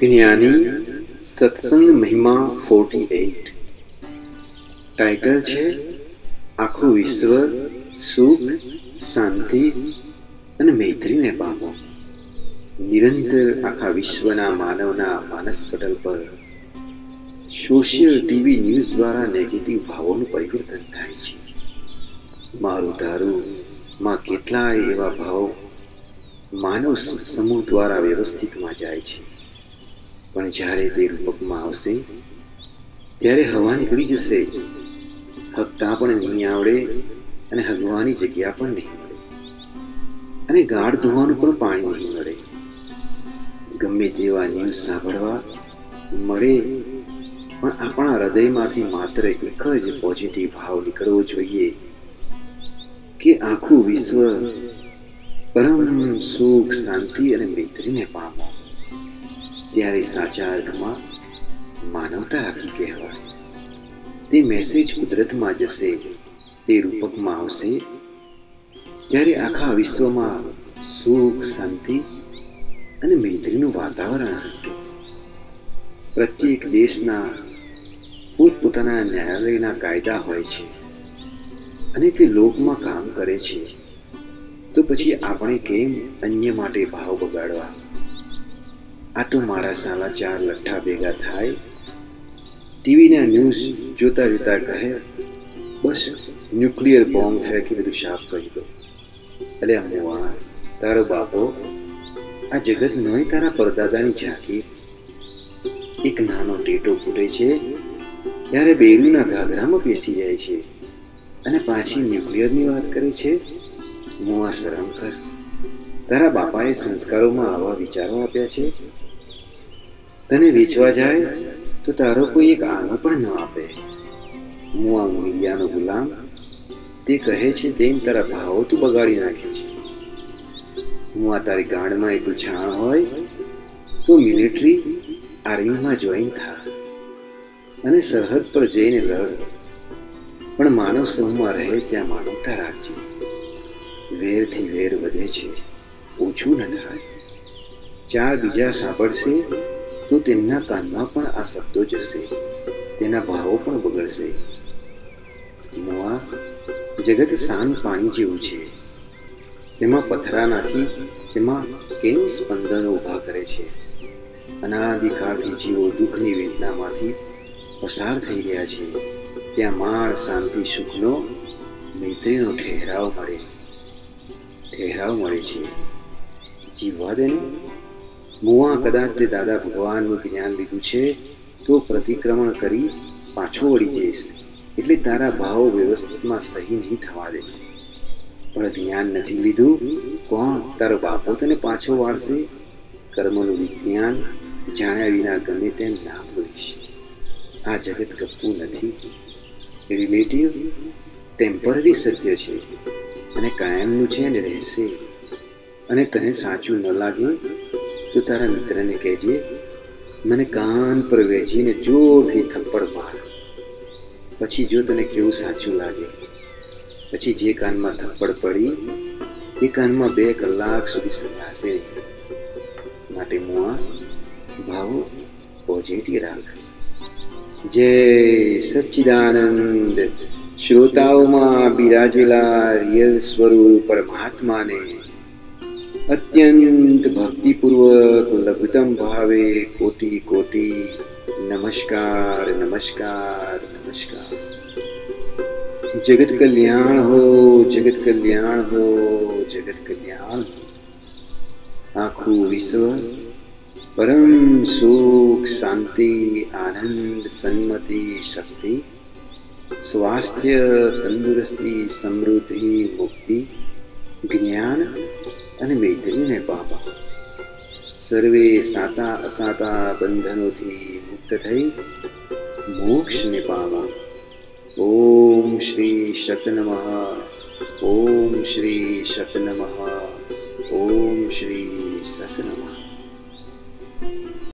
જ્ઞાની સત્સંગ મહિમા 48 ટાઇટલ છે આખું વિશ્વ સુખ શાંતિ અને મૈત્રીને પામો। નિરંતર આખા વિશ્વના માનવના માનસ પટલ પર સોશિયલ ટીવી ન્યૂઝ દ્વારા નેગેટિવ ભાવોનું પરિવર્તન થાય છે। મારું ધારું માં કેટલાય એવા ભાવ માનવ સમૂહ દ્વારા વ્યવસ્થિતમાં જાય છે, પણ જ્યારે તે રૂપકમાં આવશે ત્યારે હવા નીકળી જશે। હગતા પણ નહીં આવડે અને હગવાની જગ્યા પણ નહીં મળે, અને ગાળ ધોવાનું પણ પાણી નહીં મળે। ગમે તેવા ન્યૂઝ સાંભળવા મળે, પણ આપણા હૃદયમાંથી માત્ર એક જ પોઝિટિવ ભાવ નીકળવો જોઈએ કે આખું વિશ્વ પરમ સુખ શાંતિ અને મૈત્રીને પામો। ત્યારે સાચા અર્થમાં માનવતા રાખી કહેવાય। તે મેસેજ કુદરતમાં જશે, તે રૂપકમાં આવશે, ત્યારે આખા વિશ્વમાં સુખ શાંતિ અને મૈત્રીનું વાતાવરણ હશે। પ્રત્યેક દેશના પોતપોતાના ન્યાયાલયના કાયદા હોય છે અને તે લોકમાં કામ કરે છે, તો પછી આપણે કેમ અન્ય માટે ભાવ બગાડવા? આ તો મારા સાલા ચાર લઠ્ઠા ભેગા થાય, ટીવીના ન્યૂઝ જોતા જોતા કહે, બસ ન્યુક્લિયર બોમ્બ ફેંકી બધું સાફ કરી દો। અલ્યા મુવા, તારો બાપો, આ જગત નોય તારા પરદાદાની ઝાંકી। એક નાનો ટેટો ફૂટે છે ત્યારે બેરુના ઘાઘરામાં પેસી જાય છે, અને પાછી ન્યુક્લિયરની વાત કરે છે। મુવા, શરમ કર। તારા બાપાએ સંસ્કારોમાં આવા વિચારો આપ્યા છે? તને વેચવા જાય તો તારો કોઈ એક આનો પણ ન આપે। મુવા, મીડિયાનો ગુલામ, તે કહે છે તેમ તારા ભાવો તું બગાડી નાખે છે। મુવા, તારી ગાંડમાં એટલું છાણ હોય તો મિલિટરી આર્મીમાં જોઈન થા અને સરહદ પર જઈને લડ, પણ માનવ સમૂહમાં રહે ત્યાં માનવતા રાખજે। વેરથી વેર વધે છે, ઓછું ન થાય। ચાર બીજા સાંભળશે તો તેમના કાનમાં પણ આ શબ્દો જશે, તેના ભાવો પણ બગડશે। મુવા, જગત શાંત પાણી જેવું છે, તેમાં પથરા નાખી તેમાં કેમ સ્પંદનો ઊભા કરે છે? અનાદિકાળથી જીવો દુઃખની વેદનામાંથી પસાર થઈ રહ્યા છે, ત્યાં માળ શાંતિ સુખનો મૈત્રીનો ઠહેરાવ મળે છે। જીવવા દે ને। મુવા, કદાચ તે દાદા ભગવાનનું જ્ઞાન લીધું છે તો પ્રતિક્રમણ કરી પાછો વળી જઈશ, એટલે તારા ભાવ વ્યવસ્થિતમાં સહી નહીં થવા દે। પણ જ્ઞાન નથી લીધું, કોણ તારો બાપો તને પાછો વાળશે? કર્મનું વિજ્ઞાન જાણ્યા વિના ગમે તેમ ના બોલીશ। આ જગત ગપતું નથી, રિલેટિવ ટેમ્પરરી સત્ય છે અને કાયમનું છે અને રહેશે। અને તને સાચું ન લાગે તો તારા મિત્રને કહેજે, મને કાન પર વેચીને જોરથી થપ્પડ માર। પછી જો તને કેવું સાચું લાગે, પછી જે કાનમાં થપ્પડ પડી એ કાનમાં 2 કલાક સુધી સંભળાશે નહીં। માટે મુઆ, ભાવ પોઝિટિવ રાખ। જય સચ્ચિદાનંદ। શ્રોતાઓમાં બિરાજેલા રિયલ સ્વરૂપ પરમાત્માને અત્યંત ભક્તિપૂર્વક લઘુત્તમ ભાવે કોટી કોટી નમસ્કાર નમસ્કાર નમસ્કાર। જગત કલ્યાણ હો, જગત કલ્યાણ હો, જગત કલ્યાણ હો। આખું વિશ્વ પરમ સુખ શાંતિ આનંદ સન્મતિ શક્તિ સ્વાસ્થ્ય તંદુરસ્તી સમૃદ્ધિ મુક્તિ જ્ઞાન અને મૈત્રીને પામા। સર્વે સાતા અસાતા બંધનોથી મુક્ત થઈ મોક્ષને પામા। ઓમ શ્રી સત નમઃ, ઓમ શ્રી સત નમઃ, ઓમ શ્રી સત નમઃ।